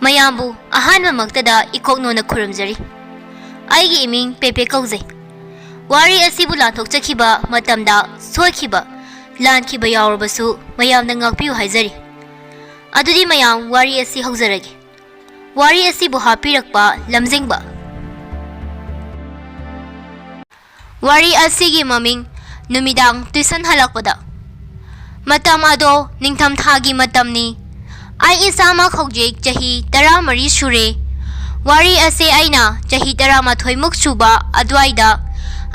ꯃꯌꯥꯝꯕꯨ ꯑꯍꯥꯟꯕꯃꯛꯇꯗ ꯏꯀꯣꯛꯅꯣꯅ ꯈꯨꯔꯨꯝꯖꯔꯤ꯫ ꯑꯩꯒꯤ ꯏꯃꯤꯡ ꯄꯦꯄꯦ ꯀꯧꯖꯩ꯫ ꯋꯥꯔꯤ ꯑꯁꯤꯕꯨ ꯂꯥꯟꯊꯣꯛꯆꯈꯤꯕ ꯃꯇꯝꯗ ꯁꯣꯏꯈꯤꯕ, ꯂꯥꯟꯈꯤꯕ ꯌꯥꯎꯔꯕꯁꯨ ꯃꯌꯥꯝꯅ ꯉꯥꯛꯄꯤꯌꯨ ꯍꯥꯏꯖꯔꯤ꯫ ꯑꯗꯨꯗꯤ ꯃꯌꯥꯝ ꯋꯥꯔꯤ ꯑꯁꯤ ꯍꯧꯖꯔꯒꯦ꯫ ꯋꯥꯔꯤ ꯑꯁꯤꯕꯨ ꯍꯥꯞꯄꯤꯔꯛꯄ ꯂꯝꯖꯤꯡꯕ꯫ ꯋꯥꯔꯤ ꯑꯁꯤꯒꯤ ꯃꯃꯤꯡ ꯅꯨꯃꯤꯗꯥꯡ ꯇꯨꯏꯁꯟ ꯍꯜꯂꯛꯄꯗ꯫ ꯃꯇꯝ ꯑꯗꯣ ꯅꯤꯡꯊꯝꯊꯥꯒꯤ ꯃꯇꯝꯅꯤ꯫ ꯑꯩ ꯏꯁꯥꯃꯛ ꯍꯧꯖꯤꯛ ꯆꯍꯤ 14 ꯁꯨꯔꯦ꯫ ꯋꯥꯔꯤ ꯑꯁꯤ ꯑꯩꯅ ꯆꯍꯤ 11ꯃꯨꯛ ꯁꯨꯕ ꯑꯗꯨꯋꯥꯏꯗ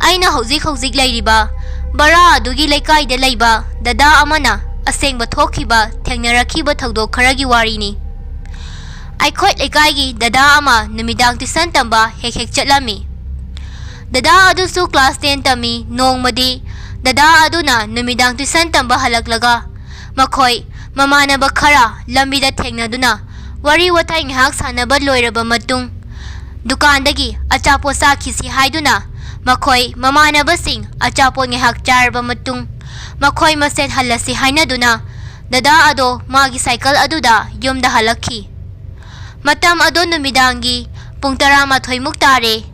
ꯑꯩꯅ ꯍꯧꯖꯤꯛ ꯂꯩꯔꯤꯕ ꯕꯔꯥ ꯑꯗꯨꯒꯤ ꯂꯩꯀꯥꯏꯗ ꯂꯩꯕ ꯗꯗꯥ ꯑꯃꯅ ꯑꯁꯦꯡꯕ ꯊꯣꯛꯈꯤꯕ ꯊꯦꯡꯅꯔꯛꯈꯤꯕ ꯊꯧꯗꯣꯛ ꯈꯔꯒꯤ ꯋꯥꯔꯤꯅꯤ꯫ ꯑꯩꯈꯣꯏ ꯂꯩꯀꯥꯏꯒꯤ ꯗꯗꯥ ꯑꯃ ꯅꯨꯃꯤꯗꯥꯡ ꯇꯨꯏꯁꯟ ꯇꯝꯕ ꯍꯦꯛ ꯆꯠꯂꯝꯃꯤ꯫ ꯗꯗꯥ ꯑꯗꯨꯁꯨ ꯀ꯭ꯂꯥꯁ 10 ꯇꯝꯃꯤ꯫ ꯅꯣꯡꯃꯗꯤ ꯗꯗꯥ ꯑꯗꯨꯅ ꯅꯨꯃꯤꯗꯥꯡ ꯇꯨꯏꯁꯟ ꯇꯝꯕ ꯍꯜꯂꯛꯂꯒ ꯃꯈꯣꯏ ꯃꯃꯥꯟꯅꯕ ꯈꯔ ꯂꯝꯕꯤꯗ ꯊꯦꯡꯅꯗꯨꯅ ꯋꯥꯔꯤ ꯋꯥꯇꯥꯏ ꯉꯥꯏꯍꯥꯛ ꯁꯥꯟꯅꯕ ꯂꯣꯏꯔꯕ ꯃꯇꯨꯡ ꯗꯨꯀꯥꯟꯗꯒꯤ ꯑꯆꯥꯄꯣꯠ ꯆꯥꯈꯤꯁꯤ ꯍꯥꯏꯗꯨꯅ ꯃꯈꯣꯏ ꯃꯃꯥꯟꯅꯕꯁꯤꯡ ꯑꯆꯥꯄꯣꯠ ꯉꯥꯏꯍꯥꯛ ꯆꯥꯔꯕ ꯃꯇꯨꯡ ꯃꯈꯣꯏ ꯃꯁꯦꯟ ꯍꯜꯂꯁꯤ ꯍꯥꯏꯅꯗꯨꯅ ꯗꯗꯥ ꯑꯗꯣ ꯃꯥꯒꯤ ꯁꯥꯏꯀꯜ ꯑꯗꯨꯗ ꯌꯨꯝꯗ ꯍꯜꯂꯛꯈꯤ꯫ ꯃꯇꯝ ꯑꯗꯣ ꯅꯨꯃꯤꯗꯥꯡꯒꯤ ꯄꯨꯡ 11ꯃꯨꯛ ꯇꯥꯔꯦ꯫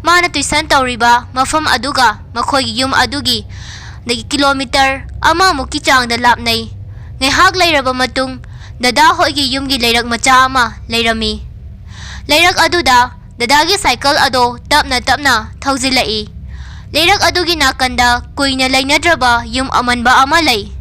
ꯃꯥꯅ ꯇꯨꯏꯁꯟ ꯇꯧꯔꯤꯕ ꯃꯐꯝ ꯑꯗꯨꯒ ꯃꯈꯣꯏꯒꯤ ꯌꯨꯝ ꯑꯗꯨꯒꯤ ꯀꯤꯂꯣꯃꯤꯇꯔ 1ꯃꯨꯛꯀꯤ ꯆꯥꯡꯗ ꯂꯥꯞꯅꯩ꯫ ꯉꯥꯏꯍꯥꯛ ꯂꯩꯔꯕ ꯃꯇꯨꯡ ꯗꯗꯥ ꯍꯣꯏꯒꯤ ꯌꯨꯝꯒꯤ ꯂꯩꯔꯛ ꯃꯆꯥ ꯑꯃ ꯂꯩꯔꯝꯃꯤ꯫ ꯂꯩꯔꯛ ꯑꯗꯨꯗ ꯗꯗꯥꯒꯤ ꯁꯥꯏꯀꯜ ꯑꯗꯣ ꯇꯞꯅ ꯊꯧꯖꯤꯜꯂꯛꯏ꯫ ꯂꯩꯔꯛ ꯑꯗꯨꯒꯤ ꯅꯥꯀꯟꯗ ꯀꯨꯏꯅ ꯂꯩꯅꯗ꯭ꯔꯕ ꯌꯨꯝ ꯑꯃꯟꯕ ꯑꯃ ꯂꯩ꯫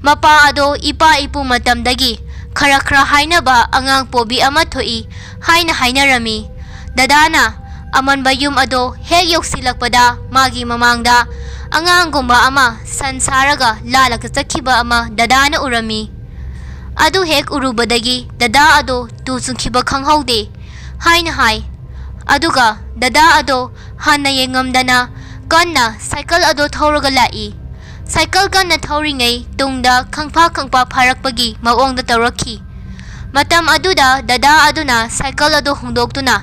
ꯃꯄꯥ ꯑꯗꯣ ꯏꯄꯥ-ꯏꯄꯨ ꯃꯇꯝꯗꯒꯤ ꯈꯔ ꯍꯥꯏꯅꯕ ꯑꯉꯥꯡ ꯄꯣꯕꯤ ꯑꯃ ꯊꯣꯛꯏ ꯍꯥꯏꯅ ꯍꯥꯏꯅꯔꯝꯃꯤ꯫ ꯗꯗꯥꯅ ꯑꯃꯟꯕ ꯌꯨꯝ ꯑꯗꯣ ꯍꯦꯛ ꯌꯧꯁꯤꯜꯂꯛꯄꯗ ꯃꯥꯒꯤ ꯃꯃꯥꯡꯗ ꯑꯉꯥꯡꯒꯨꯝꯕ ꯑꯃ ꯁꯟ ꯁꯥꯔꯒ ꯂꯥꯜꯂꯒ ꯆꯠꯈꯤꯕ ꯑꯃ ꯗꯗꯥꯅ ꯎꯔꯝꯃꯤ꯫ ꯑꯗꯨ ꯍꯦꯛ ꯎꯔꯨꯕꯗꯒꯤ ꯗꯗꯥ ꯑꯗꯣ ꯇꯨ ꯆꯨꯡꯈꯤꯕ ꯈꯪꯍꯧꯗꯦ ꯍꯥꯏꯅ ꯍꯥꯏ꯫ ꯑꯗꯨꯒ ꯗꯗꯥ ꯑꯗꯣ ꯍꯟꯅ ꯌꯦꯡꯉꯝꯗꯅ ꯀꯟꯅ ꯁꯥꯏꯀꯜ ꯑꯗꯣ ꯊꯧꯔꯒ ꯂꯥꯛꯏ꯫ ꯁꯥꯏꯀꯜ ꯀꯟꯅ ꯊꯧꯔꯤꯉꯩ ꯇꯨꯡꯗ ꯈꯪꯐꯥ ꯐꯥꯔꯛꯄꯒꯤ ꯃꯑꯣꯡꯗ ꯇꯧꯔꯛꯈꯤ꯫ ꯃꯇꯝ ꯑꯗꯨꯗ ꯗꯗꯥ ꯑꯗꯨꯅ ꯁꯥꯏꯀꯜ ꯑꯗꯣ ꯍꯣꯡꯗꯣꯛꯇꯨꯅ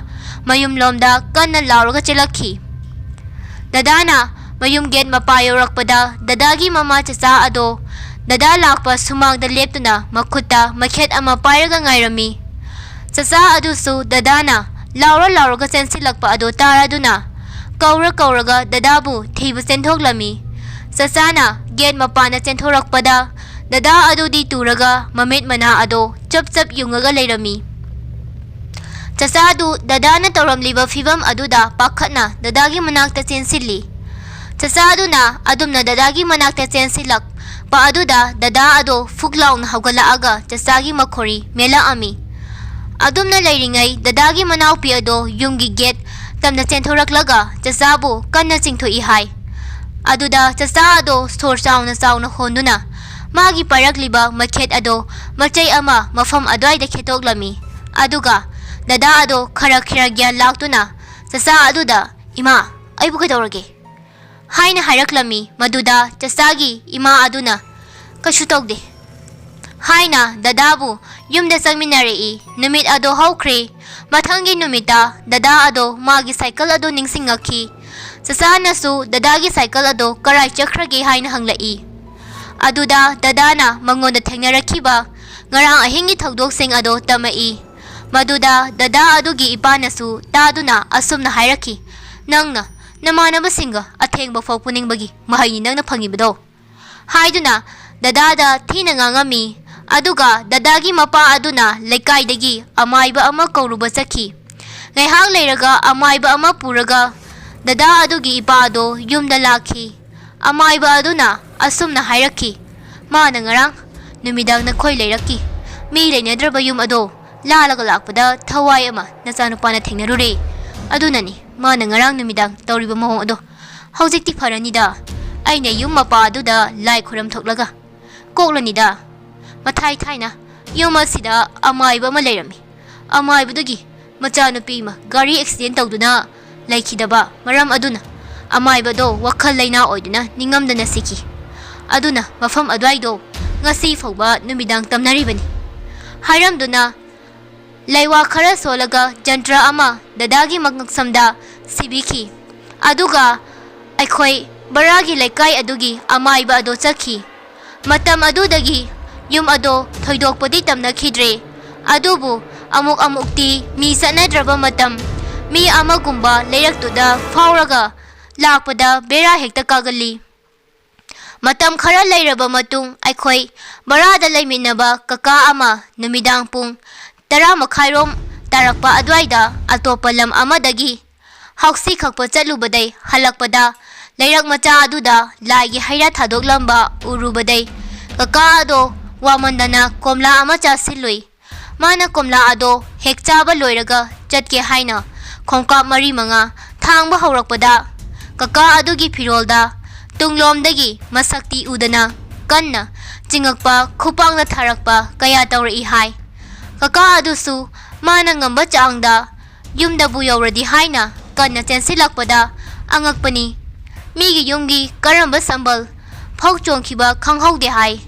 ꯃꯌꯨꯝꯂꯣꯝꯗ ꯀꯟꯅ ꯂꯥꯎꯔꯒ ꯆꯦꯜꯂꯛꯈꯤ꯫ ꯗꯗꯥꯅ ꯃꯌꯨꯝ ꯒꯦꯠ ꯃꯄꯥ ꯌꯧꯔꯛꯄꯗ ꯗꯗꯥꯒꯤ ꯃꯃꯥ ꯆꯆꯥ ꯑꯗꯣ ꯗꯗꯥ ꯂꯥꯛꯄ ꯁꯨꯃꯥꯡꯗ ꯂꯦꯞꯇꯨꯅ ꯃꯈꯨꯠꯇ ꯃꯩꯈꯦꯠ ꯑꯃ ꯄꯥꯏꯔꯒ ꯉꯥꯏꯔꯝꯃꯤ꯫ ꯆꯆꯥ ꯑꯗꯨꯁꯨ ꯗꯗꯥꯅ ꯂꯥꯎꯔꯒ ꯆꯦꯟꯁꯤꯜꯂꯛꯄ ꯑꯗꯣ ꯇꯥꯔꯗꯨꯅ ꯀꯧꯔꯒ ꯗꯗꯥꯕꯨ ꯊꯤꯕ ꯆꯦꯟꯊꯣꯛꯂꯝꯃꯤ꯫ ꯆꯆꯥꯅ ꯒꯦꯠ ꯃꯄꯥꯟꯗ ꯆꯦꯟꯊꯣꯔꯛꯄꯗ ꯗꯗꯥ ꯑꯗꯨꯗꯤ ꯇꯨꯔꯒ ꯃꯃꯤꯠ ꯃꯅꯥ ꯑꯗꯣ ꯆꯞ ꯌꯨꯡꯉꯒ ꯂꯩꯔꯝꯃꯤ꯫ ꯆꯆꯥꯗꯨ ꯗꯗꯥꯅ ꯇꯧꯔꯝꯂꯤꯕ ꯐꯤꯚꯝ ꯑꯗꯨꯗ ꯄꯥꯈꯠꯅ ꯗꯗꯥꯒꯤ ꯃꯅꯥꯛꯇ ꯆꯦꯟꯁꯤꯜꯂꯤ꯫ ꯆꯆꯥꯗꯨꯅ ꯑꯗꯨꯝꯅ ꯗꯗꯥꯒꯤ ꯃꯅꯥꯛꯇ ꯆꯦꯟꯁꯤꯜꯂꯛꯄ ꯑꯗꯨꯗ ꯗꯗꯥ ꯑꯗꯣ ꯐꯨꯛ ꯂꯥꯎꯅ ꯍꯧꯒꯠꯂꯛꯑꯒ ꯆꯆꯥꯒꯤ ꯃꯈꯣꯔꯤ ꯃꯦꯠꯂꯛꯑꯝꯃꯤ꯫ ꯑꯗꯨꯝꯅ ꯂꯩꯔꯤꯉꯩ ꯗꯗꯥꯒꯤ ꯃꯅꯥꯎꯄꯤ ꯑꯗꯣ ꯌꯨꯝꯒꯤ ꯒꯦꯠ ꯇꯝꯅ ꯆꯦꯟꯊꯣꯔꯛꯂꯒ ꯆꯆꯥꯕꯨ ꯀꯟꯅ ꯆꯤꯡꯊꯣꯛꯏ ꯍꯥꯏ꯫ ꯑꯗꯨꯗ ꯆꯆꯥ ꯑꯗꯣ ꯁꯣꯔ ꯆꯥꯎꯅ ꯍꯣꯟꯗꯨꯅ ꯃꯥꯒꯤ ꯄꯥꯏꯔꯛꯂꯤꯕ ꯃꯩꯈꯦꯠ ꯑꯗꯣ ꯃꯆꯩ ꯑꯃ ꯃꯐꯝ ꯑꯗꯨꯋꯥꯏꯗ ꯈꯦꯠꯇꯣꯛꯂꯝꯃꯤ꯫ ꯑꯗꯨꯒ ꯗꯗꯥ ꯑꯗꯣ ꯈꯔ ꯒ꯭ꯌꯥꯟ ꯂꯥꯛꯇꯨꯅ ꯆꯆꯥ ꯑꯗꯨꯗ "ꯏꯃꯥ, ꯑꯩꯕꯨ ꯀꯩꯗꯧꯔꯒꯦ?" ꯍꯥꯏꯅ ꯍꯥꯏꯔꯛꯂꯝꯃꯤ꯫ ꯃꯗꯨꯗ ꯆꯆꯥꯒꯤ ꯏꯃꯥ ꯑꯗꯨꯅ "ꯀꯩꯁꯨ ꯇꯧꯗꯦ" ꯍꯥꯏꯅ ꯗꯗꯥꯕꯨ ꯌꯨꯝꯗ ꯆꯪꯃꯤꯟꯅꯔꯛꯏ꯫ ꯅꯨꯃꯤꯠ ꯑꯗꯣ ꯍꯧꯈ꯭ꯔꯦ꯫ ꯃꯊꯪꯒꯤ ꯅꯨꯃꯤꯠꯇ ꯗꯗꯥ ꯑꯗꯣ ꯃꯥꯒꯤ ꯁꯥꯏꯀꯜ ꯑꯗꯣ ꯅꯤꯡꯁꯤꯡꯉꯛꯈꯤ꯫ ꯆꯆꯥꯅꯁꯨ ꯗꯗꯥꯒꯤ ꯁꯥꯏꯀꯜ ꯑꯗꯣ ꯀꯔꯥꯏ ꯆꯠꯈ꯭ꯔꯒꯦ ꯍꯥꯏꯅ ꯍꯪꯂꯛꯏ꯫ ꯑꯗꯨꯗ ꯗꯗꯥꯅ ꯃꯉꯣꯟꯗ ꯊꯦꯡꯅꯔꯛꯈꯤꯕ ꯉꯔꯥꯡ ꯑꯍꯤꯡꯒꯤ ꯊꯧꯗꯣꯛꯁꯤꯡ ꯑꯗꯣ ꯇꯝꯃꯛꯏ꯫ ꯃꯗꯨꯗ ꯗꯗꯥ ꯑꯗꯨꯒꯤ ꯏꯄꯥꯅꯁꯨ ꯇꯥꯗꯨꯅ ꯑꯁꯨꯝꯅ ꯍꯥꯏꯔꯛꯈꯤ, "ꯅꯪꯅ ꯅꯃꯥꯟꯅꯕꯁꯤꯡꯒ ꯑꯊꯦꯡꯕ ꯐꯥꯎ ꯄꯨꯅꯤꯡꯕꯒꯤ ꯃꯍꯩꯅꯤ ꯅꯪꯅ ꯐꯪꯉꯤꯕꯗꯣ" ꯍꯥꯏꯗꯨꯅ ꯗꯗꯥꯗ ꯊꯤꯅ ꯉꯥꯡꯉꯝꯃꯤ꯫ ꯑꯗꯨꯒ ꯗꯗꯥꯒꯤ ꯃꯄꯥ ꯑꯗꯨꯅ ꯂꯩꯀꯥꯏꯗꯒꯤ ꯑꯃꯥꯏꯕ ꯑꯃ ꯀꯧꯔꯨꯕ ꯆꯠꯈꯤ꯫ ꯉꯥꯏꯍꯥꯛ ꯂꯩꯔꯒ ꯑꯃꯥꯏꯕ ꯑꯃ ꯄꯨꯔꯒ ꯗꯗꯥ ꯑꯗꯨꯒꯤ ꯏꯄꯥ ꯑꯗꯣ ꯌꯨꯝꯗ ꯂꯥꯛꯈꯤ꯫ ꯑꯃꯥꯏꯕ ꯑꯗꯨꯅ ꯑꯁꯨꯝꯅ ꯍꯥꯏꯔꯛꯈꯤ, "ꯃꯥꯅ ꯉꯔꯥꯡ ꯅꯨꯃꯤꯗꯥꯡ ꯅꯈꯣꯏ ꯂꯩꯔꯛꯀꯤ ꯃꯤ ꯂꯩꯅꯗ꯭ꯔꯕ ꯌꯨꯝ ꯑꯗꯣ ꯂꯥꯜꯂꯒ ꯂꯥꯛꯄꯗ ꯊꯋꯥꯏ ꯑꯃ ꯅꯆꯥꯅꯨꯄꯥꯅ ꯊꯦꯡꯅꯔꯨꯔꯦ꯫ ꯑꯗꯨꯅꯅꯤ ꯃꯥꯅ ꯉꯔꯥꯡ ꯅꯨꯃꯤꯗꯥꯡ ꯇꯧꯔꯤꯕ ꯃꯑꯣꯡ ꯑꯗꯣ꯫ ꯍꯧꯖꯤꯛꯇꯤ ꯐꯔꯅꯤꯗ. ꯑꯩꯅ ꯌꯨꯝ ꯃꯄꯥ ꯑꯗꯨꯗ ꯂꯥꯏ ꯈꯨꯔꯝꯊꯣꯛꯂꯒ ꯀꯣꯛꯂꯅꯤꯗ." ꯃꯊꯥꯏ ꯊꯥꯏꯅ ꯌꯨꯝ ꯑꯁꯤꯗ ꯑꯃꯥꯏꯕ ꯑꯃ ꯂꯩꯔꯝꯃꯤ꯫ ꯑꯃꯥꯏꯕꯗꯨꯒꯤ ꯃꯆꯥꯅꯨꯄꯤ ꯑꯃ ꯒꯥꯔꯤ ꯑꯦꯛꯁꯤꯗꯦꯟ ꯇꯧꯗꯨꯅ ꯂꯩꯈꯤꯗꯕ ꯃꯔꯝ ꯑꯗꯨꯅ ꯑꯃꯥꯏꯕꯗꯣ ꯋꯥꯈꯜ ꯂꯩꯅꯥ ꯑꯣꯏꯗꯨꯅ ꯅꯤꯡꯉꯝꯗꯅ ꯁꯤꯈꯤ꯫ ꯑꯗꯨꯅ ꯃꯐꯝ ꯑꯗꯨꯋꯥꯏꯗꯣ ꯉꯁꯤ ꯐꯥꯎꯕ ꯅꯨꯃꯤꯗꯥꯡ ꯇꯝꯅꯔꯤꯕꯅꯤ ꯍꯥꯏꯔꯝꯗꯨꯅ ꯂꯩꯋꯥ ꯈꯔ ꯁꯣꯜꯂꯒ ꯖꯟꯇ꯭ꯔ ꯑꯃ ꯗꯗꯥꯒꯤ ꯉꯛꯁꯝꯗ ꯁꯤꯕꯤꯈꯤ꯫ ꯑꯗꯨꯒ ꯑꯩꯈꯣꯏ ꯕꯔꯥꯒꯤ ꯂꯩꯀꯥꯏ ꯑꯗꯨꯒꯤ ꯑꯃꯥꯏꯕ ꯑꯗꯣ ꯆꯠꯈꯤ꯫ ꯃꯇꯝ ꯑꯗꯨꯗꯒꯤ ꯌꯨꯝ ꯑꯗꯣ ꯊꯣꯏꯗꯣꯛꯄꯗꯤ ꯇꯝꯅꯈꯤꯗ꯭ꯔꯦ꯫ ꯑꯗꯨꯕꯨ amuk-amukti mi satnadraba matam mi amagumba leiraktuda fauraga lakpada bera hekta kagali matam khara leiraba matung aikhoi barada leiminaba kaka ama numidang pung 10 makhairom tarakpa adwaida atopa lam amadagi hausi khakpa chatlubadai halakpada leirak macha aduda laigi haira thadoklamba urubadai kaka ado wamandana komla ama chasilui mana komla ado hekchaba loiraga chatke haina khongka mari manga thangba haurakpada kaka adugi phirolda tunglomdagi masakti udana kanna chingakpa khupangna tharakpa kaya tawrai hai kaka adusu mana ngamba changda yumda bu yawradi haina kanna chensilakpada angakpani migi yumgi karamba sambal phauchongkhiba khanghaude hai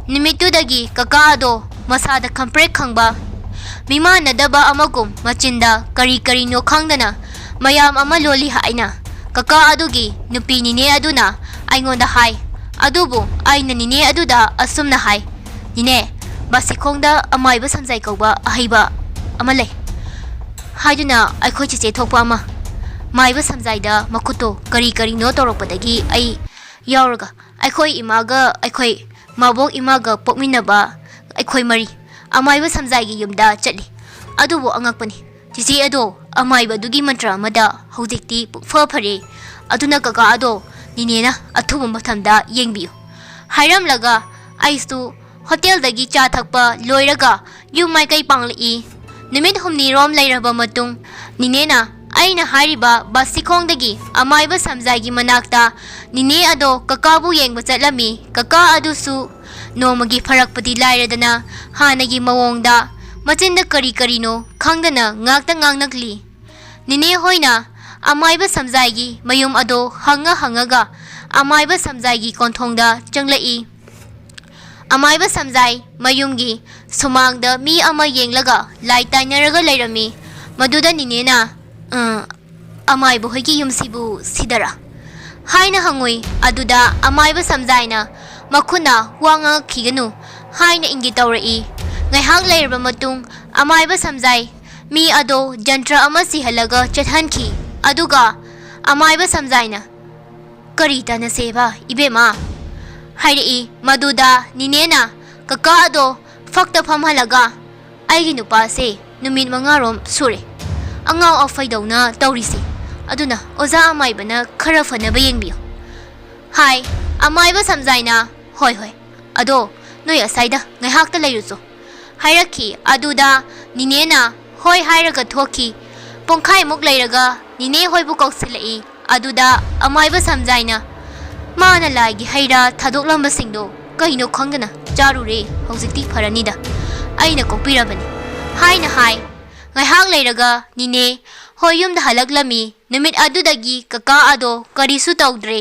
nimitudagi kaka ado masada khamprek khangba mimanadaba amagum machinda kari no khangdana mayam ama loli haina kaka adugi nupi nine aduna aingonda hai adubu aina nine aduda asumna hai nine basikhongda amaiba samjai kauba ahaiba amale haiduna aikhoi chiche thokpa ama maiba samjaida makuto kari no torokpadagi ai yauraga aikhoi imaga aikhoi mabok imaga pokminaba aikhoi mari amaiba samjaigi yumda chatli adubu angakpani chiche ado amaiba dugi mantra amada hojikti pukfa phare aduna kaka ado ninena athuba mathamda yengbiu hairamlaga aistu hotel dagi cha thakpa loiraga yumai kai pangli nimit humni rom lairaba matung ninena aina hariba basikhong dagi amaiba samjaigi manakta nine ado kakabu yengba chatlami kaka adusu nomagi pharakpati lairadana hanagi mawongda machinda kari no khangdana ngakta ngangnakli nine hoina amaiba samjaigi mayum ado hangaga amaiba samjaigi konthongda changlai amaiba samjai mayumgi sumangda mi ama yenglaga lai tainaraga lairami maduda ninena amaiba hoigi yumsibu sidara haina hangoi aduda amaiba samjaina makhuna wanga khiganu haina ingi tawrai ngaihak leirba matung amaiba samjai mi ado jantra ama sihalaga chathanki aduga amaiba samjaina kari tana seba ibema hairi maduda ninena kaka ado fakta phamhalaga aigi nupa se numit mangarom sure angau afaidawna tawrisi aduna oza amaibana khara fanaba yengbiyo hai amaiba samjaina hoi ado noi asaida ngaihakta leiruso hairaki aduda ninena hoi hairaga thoki pongkhai muk leiraga nine hoibu kausilai aduda amaiba samjaina mana laigi haira thadoklamba singdo kaino khangdana charure hojikti pharanida aina kokpirabani haina hai ngaihak leiraga nine hoyumda halaklami numit adudagi kaka ado karisu tawdre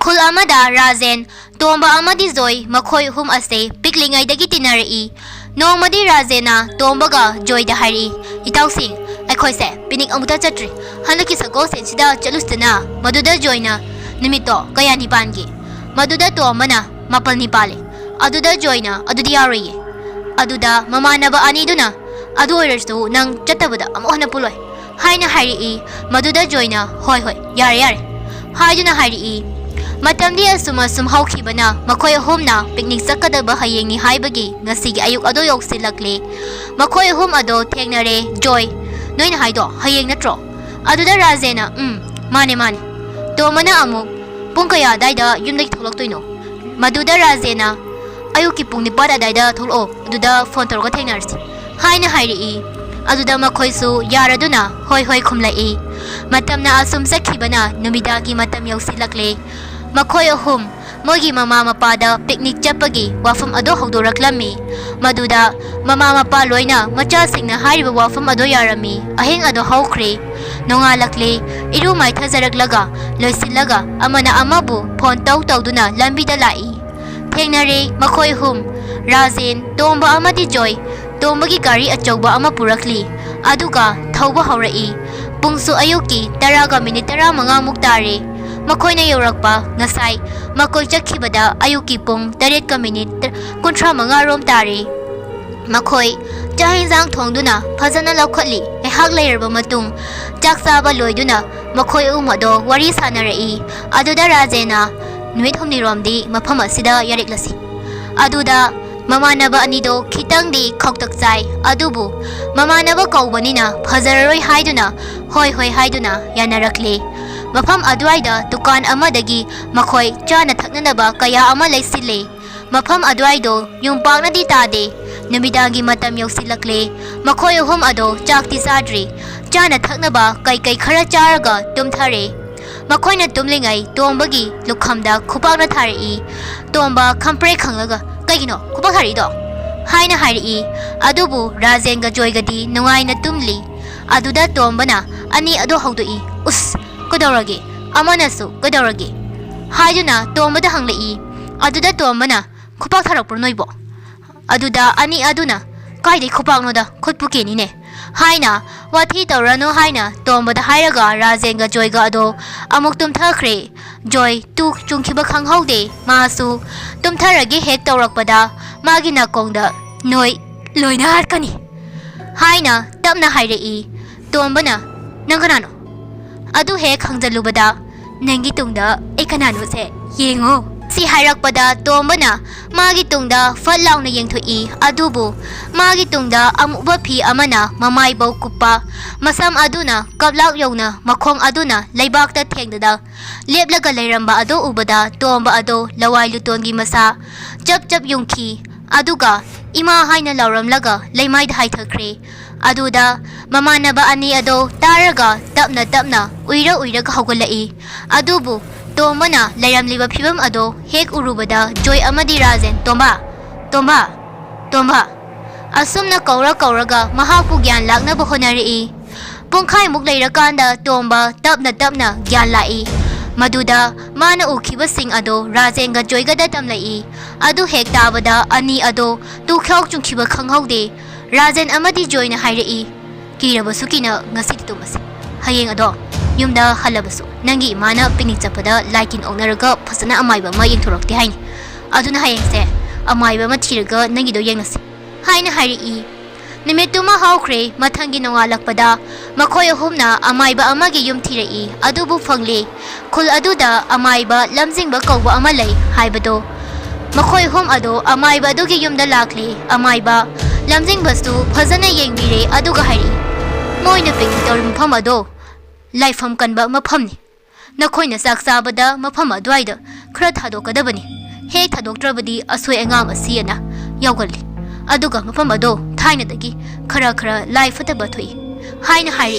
khul amada razen tomba amadi joy makhoi hum ase piklingai dagi tinari nomadi razena tombaga joy da hari itausi aikhoi se pinik amuta chatri hanaki sago sensida chalustana maduda joyna nimito kayani pangi maduda to mana mapal ni pale aduda joyna adudi yari aduda mamanaba aniduna adu oirstu nang chatabada amohna puloi haina hari maduda joyna hoi yare haiduna hari matamdi asum haukhibana makhoi homna picnic sakadaba hayengni haibagi ngasigi ayuk ado yoksilakle makhoi hom ado thengnare joy noina haido hayeng natro aduda razena mane to mana amuk pungkaya daida yumdai tholoktoino maduda razena ayuki pungni para daida tholo aduda phone torga thengnarsi haina hairi aduda makhoisu yaraduna hoi khumlai matamna asum sakhibana numidagi matam yoksilakle makhoi ahum mogi mama mapada picnic chapagi wafam ado haudoraklami maduda mama mapa loina macha singna hariba wafam ado yarami aheng ado haukhre nongalakle iru mai thajaraklaga loisilaga amana amabu phone tawduna lambida lai thengnare makhoi hum razen tomba amadi joy tombagi gari achauba ama purakli aduga thauba haurai pungsu ayuki 10 muktare makoina yorakpa ngasai makoi chakhibada ayuki pung 8 minute 35 rom tare Makoi Jahinzang Tongduna Pazana Lokali a hag layer Matung Jack Saba Loiduna Makoi Umado Wari Sanare Aduda Razena Nuit Humni Romdi Mapama Sida Yariklasi Aduda Mamanaba Anido Kitangdi Koktaksai Adubu Mamanaba Kaubanina Pazaroi Haiduna Hoi Hoi Haiduna Yanarakli Mapam Adwaida Tukan Amadagi Makoi Jana Taknanaba Kaya Amalay Sile Mapam Adwaido Yung Pagna di Tade Namidagi Matam Yosilakle Makoi Hom Ado Jakti Sadri Jana Taknaba Kai Kai Kara Jaraga Tumthare Makoi na Tumlingay Tombagi Lukhamda Kupagna Thari Tomba Kampre Kanglaga Kaigino Kupakhari do Haina Hari Adubu Razenga Joygadi Nungai na Tumli Aduda Tombana Ani Ado Hogdoi Us Kodoragi Amanasu Kodoragi Haiduna Tombada Hanglai Aduda Tombana Kupak Tharakpur Noibo Aduda Ani Aduna Kaidi Kupaknoda Kutpukini ne Haina Wathi Taurano Haina Tombada Hairaga Razenga Joyga Ado Amuk Tumthakre Joy Tu Chungkiba Khanghaude Masu Tumtharagi Hek Taurakpada Magi Nakongda Noi Loina Harkani Haina Tamna Hairei Tombana Nanganano Adu Hek Hangjalubada Nangi Tungda Ekanano se Yengo Si Hairakpada Tombana Magi Tungda Fatlauna Yengthui Adubu Magi Tungda Amuba Pi Amana Mamai Bau Kupa Masam Aduna Kablak Yona Makong Aduna Laibakta Tengdada Leplaga Lairamba Ado Ubada Tomba Ado Lawai Lutongi Masa Jab Yungki Aduga Ima Haina Lauramlaga Laimaid Haitakre Aduda Mamanaba Ani Ado Taraga Tapna Uira Kahogalai Adubu Tombana Lairam Liba Pibam Ado Hek Urubada Joy Amadi Razen Tomba Asumna Kauraga Mahaku Gyan Lagna Bohonari Pungkai Muglaira Tomba Tapna Gyan Lai Maduda Mana Ukiba Sing Ado Razenga Joyga Tamlai Adu Hek Tabada Ani Ado Tu Kyok Chungkiba Kanghaude Razen Amadi Joy na Hairei Kirabasukina Ngasiti Tumas Hayeng Ado Yumda Halabasu Nangi Mana Piniczapada Likin Onaraga Pasana Amaiba Ma Yingturokti Hain Aduna Hayeng se Amaiba Matiraga Nangido Yangas Haina Hairei Nimituma Haukre Matangi Hanlakpada Makoi Humna Amaiba Amagi Yum Tirei Adubu Fangle Kul Aduda Amaiba Lamzingba Kauba Amalay Haibado Makoi Hum Ado Amaiba Adugi Yumda Lakli Amaiba Lamzing Bastu Fazana Yengbire Aduga Hari Moina Ping Torim Pamado Life Hum Kanba Mapamni Nakoina Saksabada Mapama Dwaida Krat Hadokadabani Hek Hadoktrabadi Aswe Angam Asiana Yagali Aduga Mapamado Taina Dagi Kara Life at the Batui Haina Hari